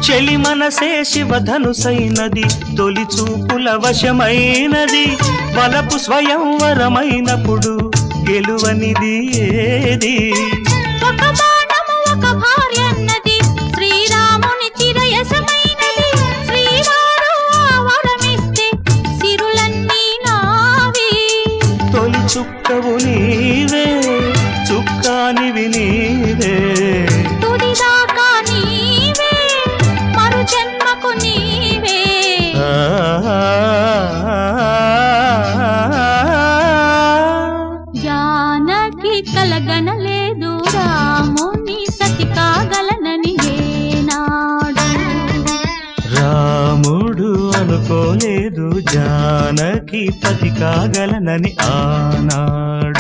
చెలి మనసే శివధనుసైనది తొలి చూపుల వశమైనది వలపు స్వయంవరమైనప్పుడు గెలువనిది ఏది ఒక బాణము ఒక భార్య అన్నది శ్రీరాముని చిరయసమైనది శ్రీవారు వరమిస్తే సిరులన్నీ నావి తొలి చుక్కవు నీవే చుక్కానివి నీవే తుదిదాకా నీవే మరు జన్మకు నీవే జానకి కలగనలేదు రాముని సతి కాగలనని ఏనాడు రాముడు అనుకోలేదు జానకి పతి కాగలనని ఆనాడు